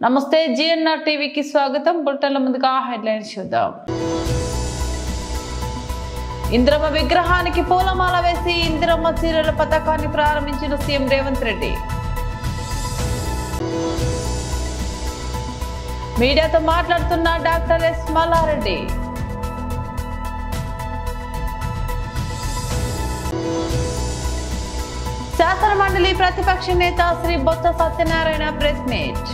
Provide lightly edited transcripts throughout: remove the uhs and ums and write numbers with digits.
నమస్తే జిఎన్ఆర్ టీవీకి స్వాగతం. బులెటిన్ల ముందుగా హెడ్లైన్స్ చూద్దాం. ఇందిరమ్మ విగ్రహానికి పూలమాల వేసి ఇందిరమ్మ చీరల పథకాన్ని ప్రారంభించిన సీఎం రేవంత్ రెడ్డి. మీడియాతో మాట్లాడుతున్న డాక్టర్ ఎస్ మల్లారెడ్డి. శాసన మండలి ప్రతిపక్ష నేత శ్రీ బొత్స సత్యనారాయణ ప్రెస్ మీట్.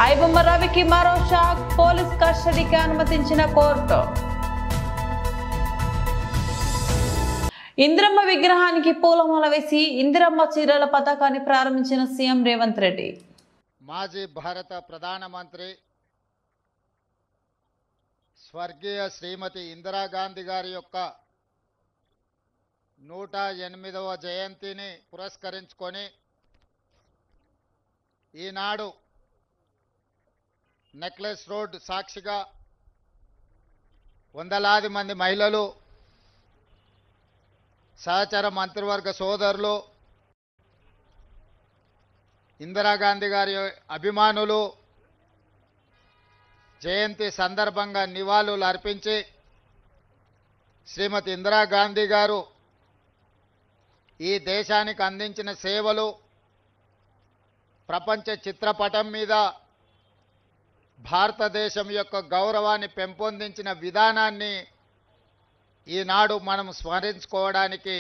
ఐబొమ్మ రవికి మరో షాక్, పోలీస్ కస్టడీకి అనుమతించిన కోర్టు. ఇందిరమ్మ విగ్రహానికి పూలమాల వేసి ఇందిరమ్మ చీరల పథకాన్ని ప్రారంభించిన సీఎం రేవంత్ రెడ్డి. మాజీ భారత ప్రధానమంత్రి స్వర్గీయ శ్రీమతి ఇందిరాగాంధీ గారి యొక్క 108వ జయంతిని పురస్కరించుకొని ఈనాడు నెక్లెస్ రోడ్ సాక్షిగా వందలాది మంది మహిళలు, సహచర మంత్రివర్గ సోదరులు, ఇందిరాగాంధీ గారి అభిమానులు జయంతి సందర్భంగా నివాళులు అర్పించి శ్రీమతి ఇందిరాగాంధీ గారు ఈ దేశానికి అందించిన సేవలు, ప్రపంచ చిత్రపటం మీద భారతదేశం యొక్క గౌరవాన్ని పెంపొందించిన విధానాన్ని ఈనాడు మనం స్మరించుకోవడానికి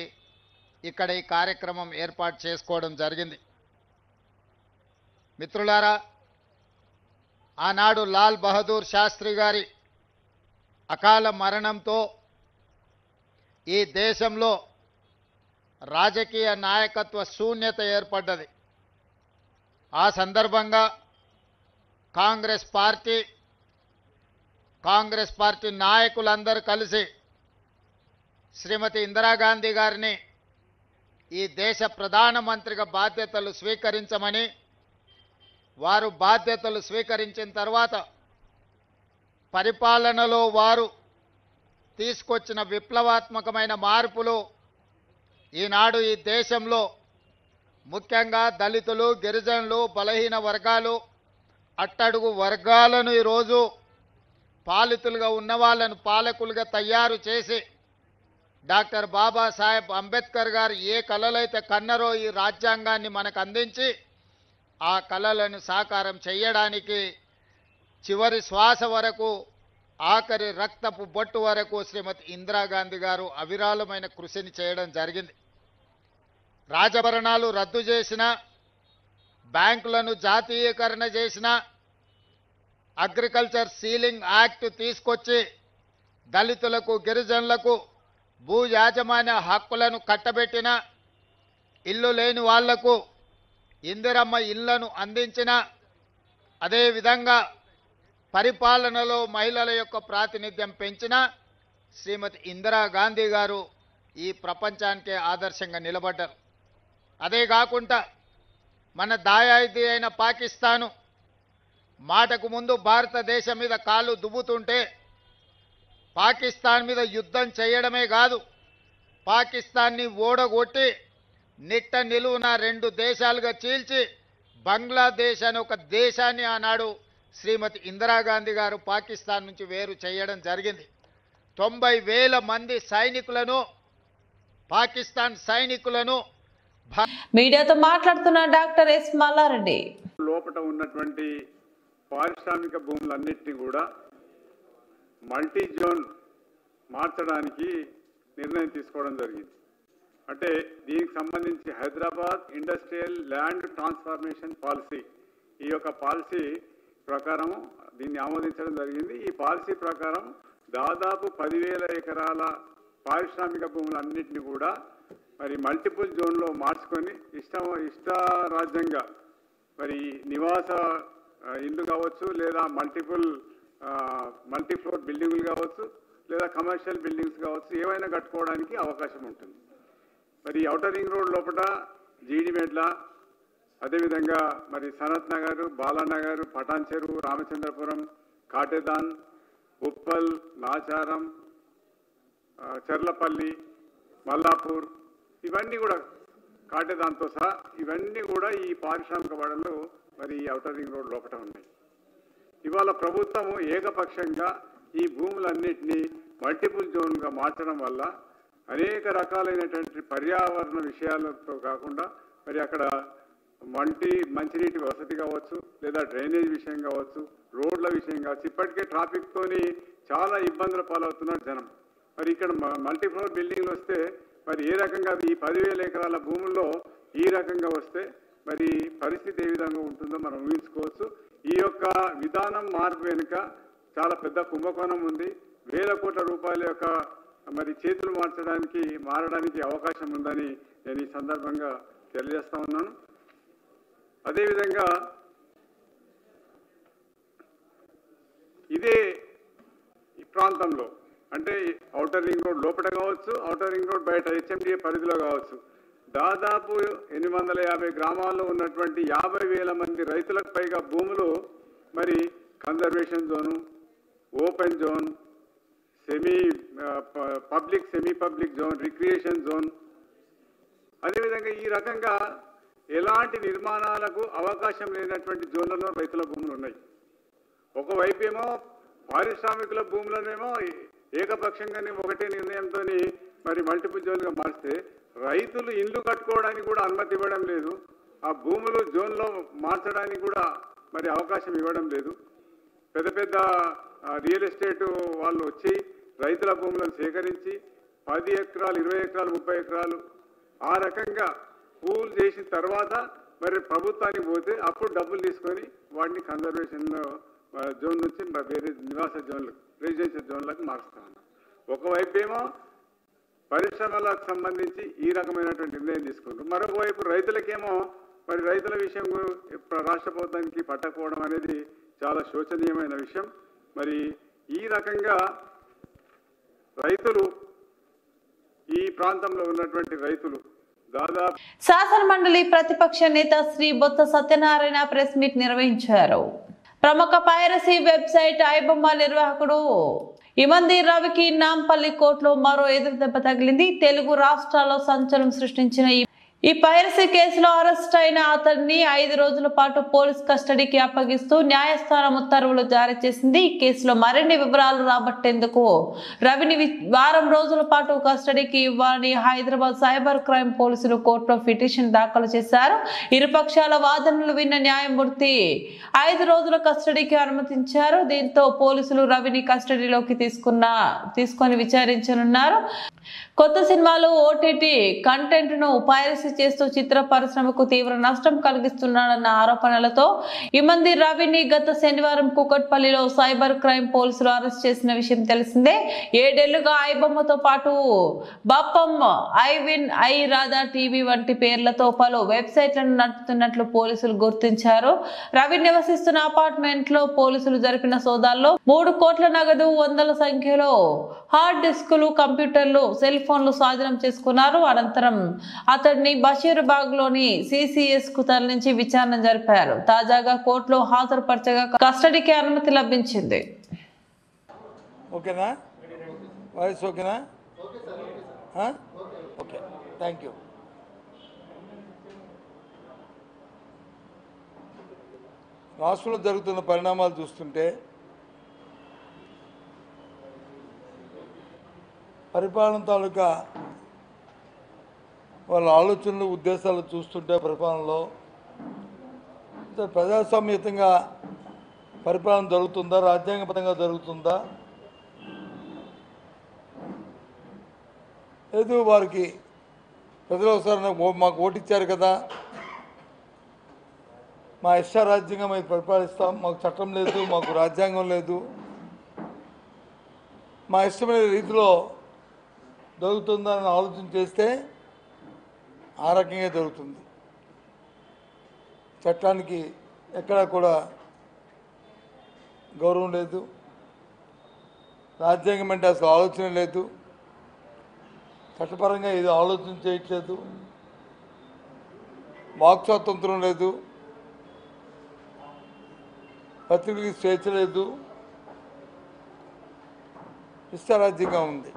ఇక్కడ ఈ కార్యక్రమం ఏర్పాటు చేసుకోవడం జరిగింది. మిత్రులారా, ఆనాడు లాల్ బహదూర్ శాస్త్రి గారి అకాల మరణంతో ఈ దేశంలో రాజకీయ నాయకత్వ శూన్యత ఏర్పడ్డది. ఆ సందర్భంగా కాంగ్రెస్ పార్టీ నాయకులందరూ కలిసి శ్రీమతి ఇందిరాగాంధీ గారిని ఈ దేశ ప్రధానమంత్రిగా బాధ్యతలు స్వీకరించమని, వారు బాధ్యతలు స్వీకరించిన తర్వాత పరిపాలనలో వారు తీసుకొచ్చిన విప్లవాత్మకమైన మార్పులు ఈనాడు ఈ దేశంలో ముఖ్యంగా దళితులు, గిరిజనులు, బలహీన వర్గాలు, అట్టడుగు వర్గాలను ఈరోజు పాలితులుగా ఉన్న వాళ్ళను పాలకులుగా తయారు చేసి డాక్టర్ బాబాసాహెబ్ అంబేద్కర్ గారు ఏ కలలైతే కన్నరో ఈ రాజ్యాంగాన్ని మనకు అందించి ఆ కలలను సాకారం చేయడానికి చివరి శ్వాస వరకు, ఆఖరి రక్తపు బొట్టు వరకు శ్రీమతి ఇందిరాగాంధీ గారు అవిరాళమైన కృషిని చేయడం జరిగింది. రాజభరణాలు రద్దు చేసిన, బ్యాంకులను జాతీయకరణ చేసిన, అగ్రికల్చర్ సీలింగ్ యాక్ట్ తీసుకొచ్చి దళితులకు, గిరిజనులకు భూ యాజమాన్య హక్కులను కట్టబెట్టిన, ఇల్లు లేని వాళ్లకు ఇందిరమ్మ ఇళ్లను అందించిన, అదేవిధంగా పరిపాలనలో మహిళల యొక్క ప్రాతినిధ్యం పెంచిన శ్రీమతి ఇందిరాగాంధీ గారు ఈ ప్రపంచానికే ఆదర్శంగా నిలబడ్డారు. అదే కాకుండా మన దాయాది అయిన పాకిస్తాను మాటకు ముందు భారతదేశం మీద కాళ్ళు దువ్వుతుంటే పాకిస్తాన్ మీద యుద్ధం చేయడమే కాదు, పాకిస్తాన్ని ఓడగొట్టి నిట్ట నిలువున 2 దేశాలుగా చీల్చి బంగ్లాదేశ్ అనే ఒక దేశాన్ని ఆనాడు శ్రీమతి ఇందిరాగాంధీ గారు పాకిస్తాన్ నుంచి వేరు చేయడం జరిగింది. 90,000 మంది సైనికులను, పాకిస్తాన్ సైనికులను. మీడియాతో మాట్లాడుతున్న డాక్టర్ ఎస్ మల్లారెడ్డి. లోపల ఉన్నటువంటి పారిశ్రామిక భూములన్నింటినీ కూడా మల్టీ జోన్ మార్చడానికి నిర్ణయం తీసుకోవడం జరిగింది. అంటే దీనికి సంబంధించి Hyderabad industrial land transformation policy, ఈ యొక్క పాలసీ ప్రకారం దీన్ని ఆమోదించడం జరిగింది. ఈ పాలసీ ప్రకారం దాదాపు 10,000 ఎకరాల పారిశ్రామిక భూములన్నింటినీ కూడా మరి మల్టిపుల్ జోన్లో మార్చుకొని ఇష్టారాజ్యంగా మరి నివాస ఇల్లు కావచ్చు, లేదా మల్టీ ఫ్లోర్ బిల్డింగులు కావచ్చు, లేదా కమర్షియల్ బిల్డింగ్స్ కావచ్చు, ఏవైనా కట్టుకోవడానికి అవకాశం ఉంటుంది. మరి ఔటర్ రింగ్ రోడ్ లోపల జీడిమెట్ల, అదేవిధంగా మరి సనత్ నగర్, బాలానగర్, పటాన్ చెరువు, రామచంద్రపురం, కాటేదాన్, ఉప్పల్, నాచారం, చర్లపల్లి, మల్లాపూర్, ఇవన్నీ కూడా కాటేదాంతో సహా ఇవన్నీ కూడా ఈ పారిశ్రామిక వాడల్లో మరి ఈ ఔటర్ రింగ్ రోడ్ లోపల ఉన్నాయి. ఇవాళ ప్రభుత్వం ఏకపక్షంగా ఈ భూములన్నింటినీ మల్టిపుల్ జోన్గా మార్చడం వల్ల అనేక రకాలైనటువంటి పర్యావరణ విషయాలతో కాకుండా మరి అక్కడ మంచినీటి వసతి కావచ్చు, లేదా డ్రైనేజ్ విషయం కావచ్చు, రోడ్ల విషయం కావచ్చు, ఇప్పటికే ట్రాఫిక్తోని చాలా ఇబ్బందుల పాలవుతున్నారు జనం. మరి ఇక్కడ మల్టీఫ్లోర్ బిల్డింగ్లు వస్తే మరి ఏ రకంగా ఈ 10,000 ఎకరాల భూముల్లో ఈ రకంగా వస్తే మరి పరిస్థితి ఏ విధంగా ఉంటుందో మనం ఊహించుకోవచ్చు. ఈ యొక్క విధానం మార్పు వెనుక చాలా పెద్ద కుంభకోణం ఉంది. వేల కోట్ల రూపాయల యొక్క మరి చేతులు మారడానికి అవకాశం ఉందని నేను ఈ సందర్భంగా తెలియజేస్తా ఉన్నాను. అదేవిధంగా ఇదే ఈ ప్రాంతంలో అంటే ఔటర్ రింగ్ రోడ్ లోపల కావచ్చు, ఔటర్ రింగ్ రోడ్ బయట HMDA పరిధిలో కావచ్చు, దాదాపు 850 గ్రామాల్లో ఉన్నటువంటి 50,000 మంది రైతులకు పైగా భూములు మరి conservation zone, open zone, semi public zone, recreation zone, అదేవిధంగా ఈ రకంగా ఎలాంటి నిర్మాణాలకు అవకాశం లేనటువంటి జోన్లలో రైతుల భూములు ఉన్నాయి. ఒకవైపు ఏమో పారిశ్రామికుల భూములనేమో ఏకపక్షంగానే ఒకటే నిర్ణయంతో మరి మల్టిపుల్ జోన్గా మారిస్తే రైతులు ఇల్లు కట్టుకోవడానికి కూడా అనుమతి ఇవ్వడం లేదు. ఆ భూములు జోన్లో మార్చడానికి కూడా మరి అవకాశం ఇవ్వడం లేదు. పెద్ద పెద్ద రియల్ ఎస్టేట్ వాళ్ళు వచ్చి రైతుల భూములను సేకరించి 10 ఎకరాలు, 20 ఎకరాలు, 30 ఎకరాలు ఆ రకంగా పూల్ చేసిన తర్వాత మరి ప్రభుత్వానికి పోతే అప్పుడు డబ్బులు తీసుకొని వాటిని కన్జర్వేషన్ జోన్ నుంచి వేరే నివాస జోన్లకు, రెసిడెన్షియల్ జోన్లకు మారుస్తాను. ఒకవైపు ఏమో పరిశ్రమలకు సంబంధించి ఈ రకమైనటువంటి నిర్ణయం తీసుకుంటారు, మరొకవైపు రైతులకేమో మరి రైతుల విషయం రాష్ట్ర ప్రభుత్వానికి పట్టకపోవడం అనేది చాలా శోచనీయమైన విషయం. మరి ఈ రకంగా రైతులు ఈ ప్రాంతంలో ఉన్నటువంటి రైతులు దాదాపు శాసన మండలి ప్రతిపక్ష నేత శ్రీ బొత్స సత్యనారాయణ ప్రెస్ మీట్ నిర్వహించారు. ప్రముఖ పైరసీ వెబ్సైట్ ఐబొమ్మ నిర్వాహకుడు ఇమంది రవికి నాంపల్లి కోర్టులో మరో ఎదురుదెబ్బ తగిలింది. తెలుగు రాష్ట్రాల్లో సంచలనం సృష్టించిన ఈ పైరసీ కేసులో అరెస్ట్ అయిన అతన్ని 5 రోజుల పాటు పోలీస్ కస్టడీకి అప్పగిస్తూ న్యాయస్థానం ఉత్తర్వులు జారీ చేసింది. ఈ కేసులో మరిన్ని వివరాలు రాబట్టేందుకు రవిని వారం రోజుల పాటు కస్టడీకి ఇవ్వాలని హైదరాబాద్ సైబర్ క్రైమ్ పోలీసులు కోర్టులో పిటిషన్ దాఖలు చేశారు. ఇరుపక్షాల వాదనలు విన్న న్యాయమూర్తి 5 రోజుల కస్టడీకి అనుమతించారు. దీంతో పోలీసులు రవిని కస్టడీలోకి తీసుకొని విచారించనున్నారు. కొత్త సినిమాలు ఓటీటీ కంటెంట్ ను పైరసీ చేస్తూ చిత్ర పరిశ్రమకు తీవ్ర నష్టం కలిగిస్తున్నాడన్న ఆరోపణలతో ఇమంది రవిని గత శనివారం కుకట్పల్లిలో సైబర్ క్రైమ్ పోలీసులు అరెస్ట్ చేసిన విషయం తెలిసిందే. 7 ఏళ్లుగా ఐబొమ్మతో పాటు బప్పం, ఐవిన్, ఐ రాధా టీవీ వంటి పేర్లతో పలు వెబ్సైట్లను నడుపుతున్నట్లు పోలీసులు గుర్తించారు. రవి నివసిస్తున్న అపార్ట్మెంట్ లో పోలీసులు జరిపిన సోదాల్లో 3 కోట్ల నగదు, వందల సంఖ్యలో హార్డ్ డిస్కులు, కంప్యూటర్లు, సెల్ ఫోన్లు స్వాధీనం చేసుకున్నారు. అనంతరం అతడిని బషీర్బాగ్ లోని CCS కు తరలించి విచారణ జరిపారు. తాజాగా కోర్టులో హాజరుపరచగా కస్టడీకి అనుమతి లభించింది. ఓకేనా వాయిస్ ఓకేనా? Okay, thank you. రాష్ట్రంలో జరుగుతున్న పరిణామాలు చూస్తుంటే పరిపాలన తాలూకా వాళ్ళ ఆలోచనలు, ఉద్దేశాలు చూస్తుంటే పరిపాలనలో ప్రజాస్వామ్యతంగా పరిపాలన జరుగుతుందా, రాజ్యాంగబద్ధంగా జరుగుతుందా, లేదు వారికి ప్రజలు ఒకసారి మాకు ఓటిచ్చారు కదా, మా ఇష్టారాజ్యంగా మేము పరిపాలిస్తాం, మాకు చట్టం లేదు, మాకు రాజ్యాంగం లేదు, మా ఇష్టమైన రీతిలో జరుగుతుందని ఆలోచన చేస్తే ఆ రకంగా జరుగుతుంది. చట్టానికి ఎక్కడా కూడా గౌరవం లేదు, రాజ్యాంగం అంటే అసలు ఆలోచన లేదు, చట్టపరంగా ఇది ఆలోచన చేయట్లేదు, వాక్ స్వాతంత్రం లేదు, పత్రికలకి స్వేచ్ఛ లేదు, ఇష్టారాజ్యంగా ఉంది.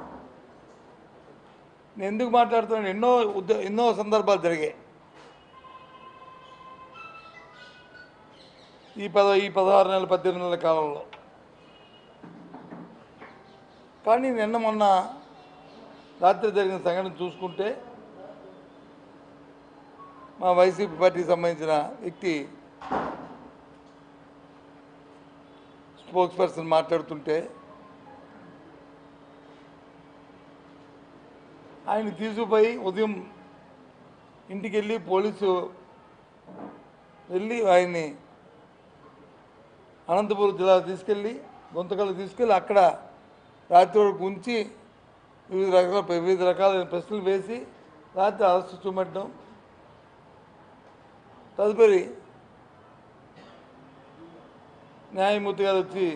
నేను ఎందుకు మాట్లాడుతున్నాను, ఎన్నో సందర్భాలు జరిగాయి. ఈ 16 నెలల 18 నెలల కాలంలో. కానీ నిన్న మొన్న రాత్రి జరిగిన సంఘటన చూసుకుంటే మా వైసీపీ పార్టీకి సంబంధించిన వ్యక్తి స్పోక్స్ పర్సన్ మాట్లాడుతుంటే ఆయన తీసుకుపోయి ఉదయం ఇంటికి వెళ్ళి పోలీసు వెళ్ళి ఆయన్ని అనంతపురం జిల్లా తీసుకెళ్ళి గుంతకల్లు తీసుకెళ్ళి అక్కడ రాత్రి వరకు ఉంచి వివిధ రకాల ప్రశ్నలు వేసి రాత్రి అరెస్ట్ చూపెట్టడం, తదుపరి న్యాయమూర్తి గారు వచ్చి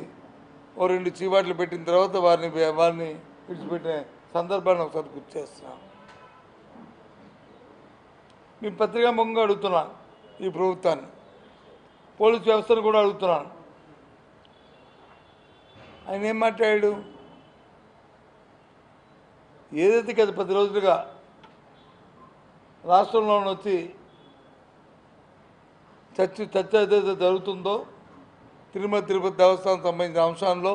2 చీవాట్లు పెట్టిన తర్వాత వారిని విడిచిపెట్టిన సందర్భాన్ని ఒకసారి గుర్తు చేస్తున్నాను. మేము పత్రికాముఖంగా అడుగుతున్నాను ఈ ప్రభుత్వాన్ని, పోలీసు వ్యవస్థను కూడా అడుగుతున్నాను. ఆయన ఏం మాట్లాడాడు? ఏదైతే గత 10 రోజులుగా రాష్ట్రంలో వచ్చి చర్చ ఏదైతే జరుగుతుందో తిరుపతి దేవస్థానం సంబంధించిన అంశాల్లో,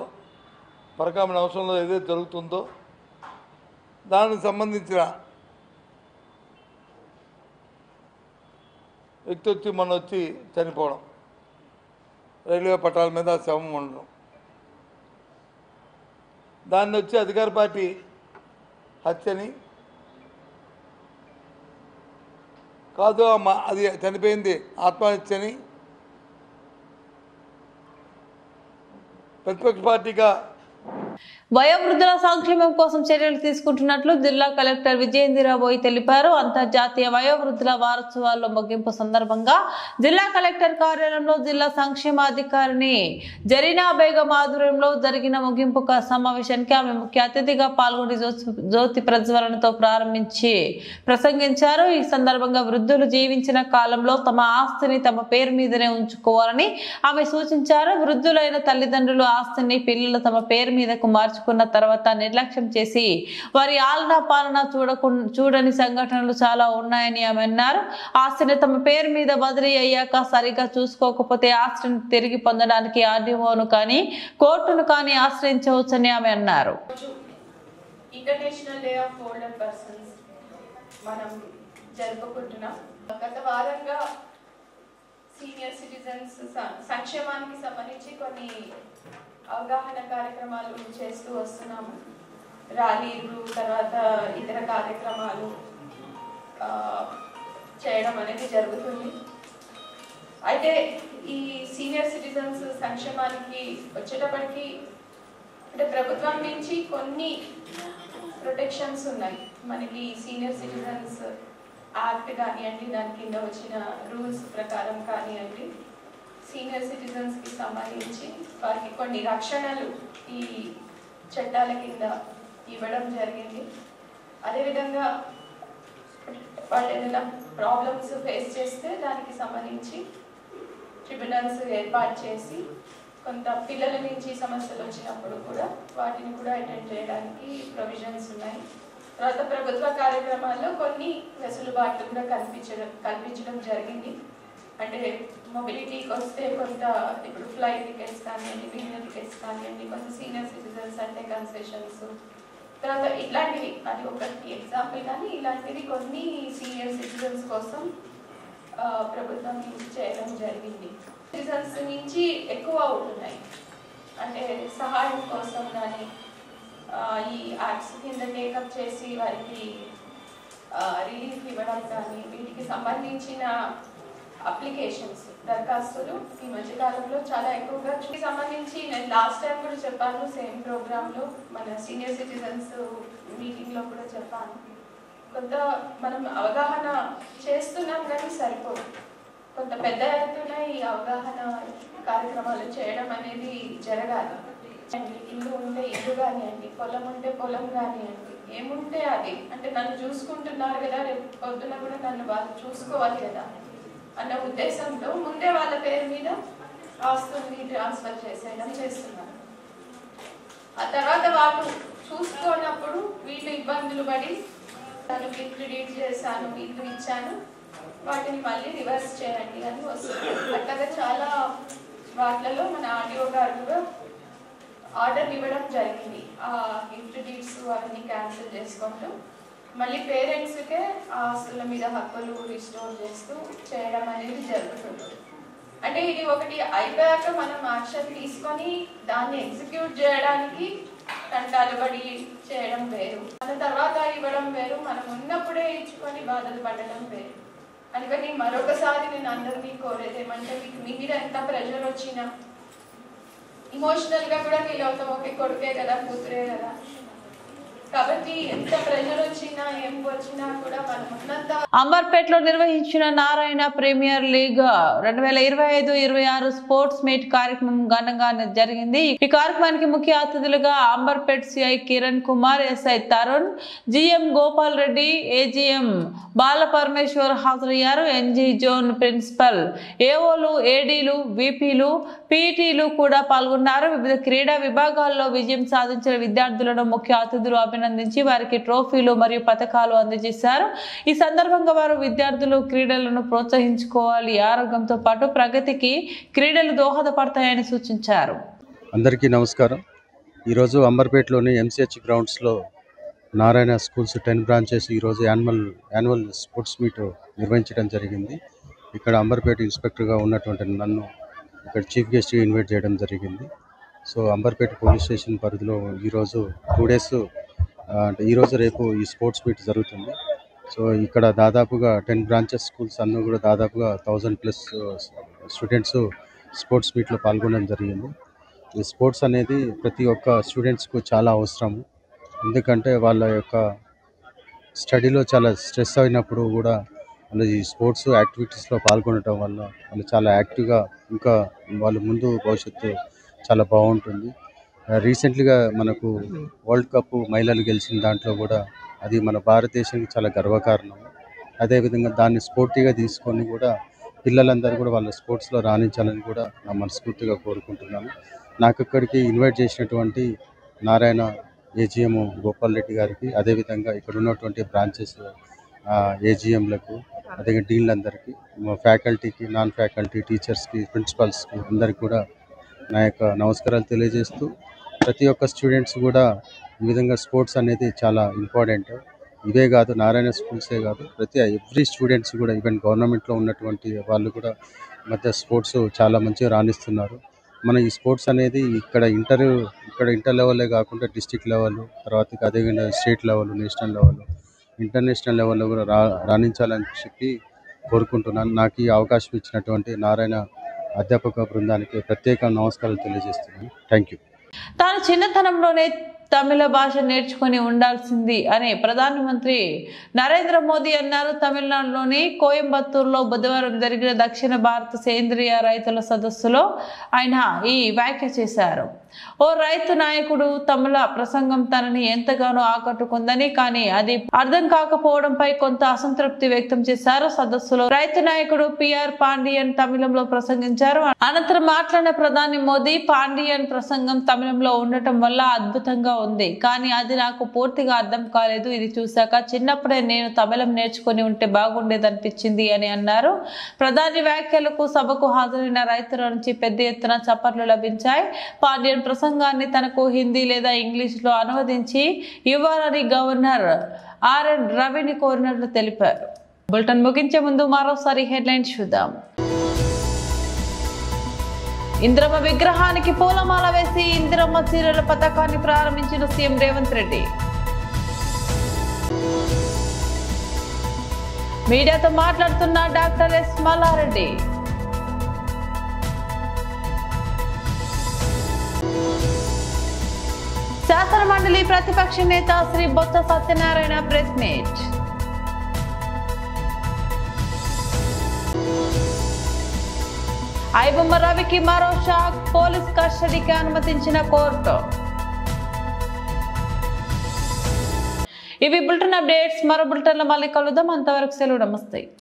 పరకామణి అంశంలో ఏదైతే జరుగుతుందో దానికి సంబంధించిన వ్యక్తి వచ్చి మొన్న వచ్చి చనిపోవడం, రైల్వే పట్టాల మీద ఆ శవం ఉండడం, దాన్ని వచ్చి అధికార పార్టీ హత్యని కాదు, అది చనిపోయింది ఆత్మహత్యని ప్రతిపక్ష పార్టీగా వయోవృద్ధుల సంక్షేమం కోసం చర్యలు తీసుకుంటున్నట్లు జిల్లా కలెక్టర్ విజయేంద్రబోయి తెలిపారు. అంతర్జాతీయ వయోవృద్ధుల వారోత్సవాల్లో ముగింపు సందర్భంగా జిల్లా కలెక్టర్ కార్యాలయంలో జిల్లా సంక్షేమాధికారిని జరీనా బేగం ఆధ్వర్యంలో జరిగిన ముగింపు సమావేశానికి ఆమె ముఖ్య అతిథిగా పాల్గొని జ్యోతి ప్రజ్వలనతో ప్రారంభించి ప్రసంగించారు. ఈ సందర్భంగా వృద్ధులు జీవించిన కాలంలో తమ ఆస్తిని తమ పేరు మీదనే ఉంచుకోవాలని ఆమె సూచించారు. వృద్ధులైన తల్లిదండ్రులు ఆస్తిని పిల్లలు తమ పేరు మీదకు మార్చుకున్న తర్వాత నిర్లక్ష్యం చేసి వారి ఆలనా పాలన చూడని సంఘటనలు చాలా ఉన్నాయని ఆమె అన్నారు. ఆస్తిని తమ పేరు మీద బదిలీ అయ్యాక సరిగా చూసుకోకపోతే ఆస్తిని తిరిగి పొందడానికి ఆర్డీఓను కానీ కోర్టును కానీ ఆశ్రయించవచ్చని ఆమె అన్నారు. International day of older persons మనం జరుపుకుంటున్నాం. గత వారంగా సీనియర్ సిటిజన్స్ సంక్షేమానికి సంబంధించి కొన్ని అవగాహన కార్యక్రమాలు చేస్తూ వస్తున్నాము. ర్యాలీలు, తర్వాత ఇతర కార్యక్రమాలు చేయడం అనేది జరుగుతుంది. అయితే ఈ సీనియర్ సిటిజన్స్ సంక్షేమానికి వచ్చేటప్పటికి అంటే ప్రభుత్వం నుంచి కొన్ని ప్రొటెక్షన్స్ ఉన్నాయి. మనకి సీనియర్ సిటిజన్స్ యాక్ట్ కానివ్వండి, దాని కింద వచ్చిన రూల్స్ ప్రకారం కానివ్వండి, సీనియర్ సిటిజన్స్కి సంబంధించి వారికి కొన్ని రక్షణలు ఈ చట్టాల కింద ఇవ్వడం జరిగింది. అదేవిధంగా వాళ్ళు ఏదైనా ప్రాబ్లమ్స్ ఫేస్ చేస్తే దానికి సంబంధించి ట్రిబ్యునల్స్ ఏర్పాటు చేసి కొంత పిల్లల నుంచి సమస్యలు వచ్చినప్పుడు కూడా వాటిని కూడా అటెండ్ చేయడానికి ప్రొవిజన్స్ ఉన్నాయి. తర్వాత ప్రభుత్వ కార్యక్రమాల్లో కొన్ని వెసులుబాట్లు కూడా కల్పించడం జరిగింది. అంటే మొబిలిటీకి వస్తే కొంత ఇప్పుడు ఫ్లైట్ టికెట్స్ కానివ్వండి, విండో టికెట్స్ కానివ్వండి, కొంత సీనియర్ సిటిజన్స్ అంటే కన్సెషన్స్, తర్వాత ఇట్లాంటివి అది ఒకటి ఎగ్జాంపుల్. కానీ ఇలాంటివి కొన్ని సీనియర్ సిటిజన్స్ కోసం ప్రభుత్వం నుంచి చేయడం జరిగింది. సిటిజన్స్ నుంచి ఎక్కువ అవుతున్నాయి, అంటే సహాయం కోసం కానీ ఈ యాక్ట్స్ కింద టేకప్ చేసి వారికి రిలీఫ్ ఇవ్వడం కానీ, వీటికి సంబంధించిన అప్లికేషన్స్ దరఖాస్తులు ఈ మధ్యకాలంలో చాలా ఎక్కువగా సంబంధించి నేను లాస్ట్ టైం కూడా చెప్పాను, సేమ్ ప్రోగ్రాంలో మన సీనియర్ సిటిజన్స్ మీటింగ్లో కూడా చెప్పాను. కొంత మనం అవగాహన చేస్తున్నాం కానీ సరిపోదు. కొంత పెద్ద ఎత్తున ఈ అవగాహన కార్యక్రమాలు చేయడం అనేది జరగాలి. ఇల్లు ఉంటే ఇల్లు కానివ్వండి, పొలం ఉంటే పొలం కానివ్వండి, ఏముంటే అది అంటే నన్ను చూసుకుంటున్నారు కదా, రేపు పొద్దున కూడా నన్ను వాళ్ళు చూసుకోవాలి కదా అన్న ఉద్దేశంతో ముందే వాళ్ళ పేరు మీద ఆస్తుల్ని ట్రాన్స్ఫర్ చేస్తున్నారు. ఆ తర్వాత వాళ్ళు చూసుకున్నప్పుడు వీళ్ళు ఇబ్బందులు పడి తను బిల్ క్రెడిట్ చేశాను, ఇల్లు ఇచ్చాను, వాటిని మళ్ళీ రివర్స్ చేయండి అని వస్తుంది. అట్లాగా చాలా వాటిలలో మన ఆర్డీఓ గారు కూడా ఆర్డర్ ఇవ్వడం జరిగింది. ఆ గిఫ్ట్ డీడ్స్ అవన్నీ క్యాన్సిల్ చేసుకుంటూ మళ్ళీ పేరెంట్స్కే ఆస్తుల మీద హక్కులు రిస్టోర్ చేస్తూ చేయడం అనేది జరుగుతుంది. అంటే ఇది ఒకటి అయిపోయాక మనం యాక్షన్ తీసుకొని దాన్ని ఎగ్జిక్యూట్ చేయడానికి తంటాలు పడి చేయడం వేరు, మన తర్వాత ఇవ్వడం వేరు, మనం ఉన్నప్పుడే ఇచ్చుకొని బాధలు పడడం వేరు. అందుకని మరొకసారి నేను అందరినీ కోరేది ఏమంటే, మీకు మీ మీద ఎంత ప్రెషర్ వచ్చినా ఇమోషనల్ గా కూడా ఫీల్ అవుతాం, ఓకే కొడుకే కదా కూతురే కదా, కాబట్టి ఎంత ప్రెషర్ వచ్చినా ఏం వచ్చినా కూడా మనం ఉన్నంత. అంబర్పేటలో నిర్వహించిన Narayana premier league 2025-26 sports meet కార్యక్రమం ఘనంగా జరిగింది. ఈ కార్యక్రమానికి ముఖ్య అతిథులుగా Amberpet CI Kiran Kumar, SI Tarun, GM Gopal Reddy, AGM Balaparameshwar హాజరయ్యారు. ఎన్జీ జోన్ ప్రిన్సిపల్, ఏఓలు, ఏడీలు, విపిలు, పీటీలు కూడా పాల్గొన్నారు. వివిధ క్రీడా విభాగాల్లో విజయం సాధించిన విద్యార్థులను ముఖ్య అతిథులు అభినందించి వారికి ట్రోఫీలు మరియు పథకాలు అందజేశారు. ఈ సందర్భంగా వారు విద్యార్థులు క్రీడలను ప్రోత్సహించుకోవాలి, ఆరోగ్యంతో పాటు ప్రగతికి క్రీడలు దోహదపడతాయని సూచించారు. అందరికీ నమస్కారం. ఈరోజు అంబర్పేటలోని ఎంసీహెచ్ గ్రౌండ్స్లో నారాయణ స్కూల్స్ 10 బ్రాంచెస్ ఈరోజు యాన్యువల్ స్పోర్ట్స్ మీట్ నిర్వహించడం జరిగింది. ఇక్కడ అంబర్పేట ఇన్స్పెక్టర్గా ఉన్నటువంటి నన్ను ఇక్కడ చీఫ్ గెస్ట్గా ఇన్వైట్ చేయడం జరిగింది. సో అంబర్పేట పోలీస్ స్టేషన్ పరిధిలో ఈరోజు 2 డేస్ అంటే ఈరోజు రేపు ఈ స్పోర్ట్స్ మీట్ జరుగుతుంది. సో ఇక్కడ దాదాపుగా 10 బ్రాంచెస్ స్కూల్స్ అన్నీ కూడా దాదాపుగా 1000+ స్టూడెంట్స్ స్పోర్ట్స్ మీట్లో పాల్గొనడం జరిగింది. ఈ స్పోర్ట్స్ అనేది ప్రతి ఒక్క స్టూడెంట్స్కు చాలా అవసరము. ఎందుకంటే వాళ్ళ యొక్క స్టడీలో చాలా స్ట్రెస్ అయినప్పుడు కూడా వాళ్ళు ఈ స్పోర్ట్స్ యాక్టివిటీస్లో పాల్గొనడం వల్ల వాళ్ళు చాలా యాక్టివ్గా ఇంకా వాళ్ళ ముందు భవిష్యత్తు చాలా బాగుంటుంది. రీసెంట్లీగా మనకు వరల్డ్ కప్ మహిళలు గెలిచిన దాంట్లో కూడా అది మన భారతదేశానికి చాలా గర్వకారణం. అదేవిధంగా దాన్ని స్పోర్టివ్గా తీసుకొని కూడా పిల్లలందరూ కూడా వాళ్ళ స్పోర్ట్స్లో రాణించాలని కూడా నా మనస్ఫూర్తిగా కోరుకుంటున్నాను. నాకు ఇక్కడికి ఇన్వైట్ చేసినటువంటి నారాయణ ఏజిఎం గోపాల్ రెడ్డి గారికి, అదేవిధంగా ఇక్కడ ఉన్నటువంటి బ్రాంచెస్ ఏజిఎంలకు, అదే డీన్లందరికీ, ఫ్యాకల్టీకి, నాన్ ఫ్యాకల్టీ, టీచర్స్కి, ప్రిన్సిపల్స్కి అందరికీ కూడా నా యొక్క నమస్కారాలు తెలియజేస్తూ, ప్రతి ఒక్క స్టూడెంట్స్ కూడా ఈ విధంగా స్పోర్ట్స్ అనేది చాలా ఇంపార్టెంట్. ఇవే కాదు, నారాయణ స్కూల్సే కాదు, ఎవ్రీ స్టూడెంట్స్ కూడా, ఈవెన్ గవర్నమెంట్లో ఉన్నటువంటి వాళ్ళు కూడా మధ్య స్పోర్ట్స్ చాలా మంచిగా రాణిస్తున్నారు. మన ఈ స్పోర్ట్స్ అనేది ఇక్కడ ఇంటర్ లెవెలే కాకుండా డిస్ట్రిక్ట్ లెవెల్, తర్వాత అదేవిధంగా state level, national level, international లెవెల్లో కూడా రాణించాలని చెప్పి కోరుకుంటున్నాను. నాకు ఈ అవకాశం ఇచ్చినటువంటి నారాయణ అధ్యాపక బృందానికి ప్రత్యేక నమస్కారాలు తెలియజేస్తున్నాను. Thank you. తాను చిన్నతనంలోనే తమిళ భాష నేర్చుకుని ఉండాల్సింది అని ప్రధానమంత్రి నరేంద్ర మోదీ అన్నారు. తమిళనాడులోని కోయంబత్తూరులో బుధవారం జరిగిన దక్షిణ భారత సేంద్రియ రైతుల సదస్సులో ఆయన ఈ వ్యాఖ్య చేశారు. ఓ రైతు నాయకుడు తమిళ ప్రసంగం తనని ఎంతగానో ఆకట్టుకుందని, కానీ అది అర్థం కాకపోవడంపై కొంత అసంతృప్తి వ్యక్తం చేశారు. సదస్సులో రైతు నాయకుడు పిఆర్ పాండియన్ తమిళంలో ప్రసంగించారు. అనంతరం మాట్లాడిన ప్రధాని మోదీ, పాండియన్ ప్రసంగం తమిళంలో ఉండటం వల్ల అద్భుతంగా ఉంది, కానీ అది నాకు పూర్తిగా అర్థం కాలేదు. ఇది చూశాక చిన్నప్పుడే నేను తమిళం నేర్చుకుని ఉంటే బాగుండేదనిపించింది అని అన్నారు. ప్రధాని వ్యాఖ్యలకు సభకు హాజరైన రైతుల నుంచి పెద్ద ఎత్తున చప్పట్లు లభించాయి. పాండియన్ ప్రసంగాన్ని తనకు హిందీ లేదా ఇంగ్లీష్లో అనువదించి ఇవ్వాలని గవర్నర్ ఆర్ఎన్ రవిని కోరినట్లు తెలిపారు. బులెటిన్ ముగించే ముందు మరోసారి హెడ్లైన్స్ చూద్దాం. ఇందిరమ్మ విగ్రహానికి పూలమాల వేసి ఇందిరమ్మ చీరల పథకాన్ని ప్రారంభించిన సీఎం రేవంత్ రెడ్డి. మీడియాతో మాట్లాడుతున్న డాక్టర్ ఎస్ మల్లారెడ్డి. శాసనమండలి ప్రతిపక్ష నేత శ్రీ బొత్స సత్యనారాయణ ప్రెస్ మీట్. ఐబొమ్మ రవికి మరో షాక్, పోలీస్ కస్టడీకి అనుమతించిన కోర్టు. ఇవి బులెటిన్ అప్డేట్స్. మరో బులెటిన్లో మళ్ళీ కలుద్దాం. అంతవరకు సెలవు. నమస్తే.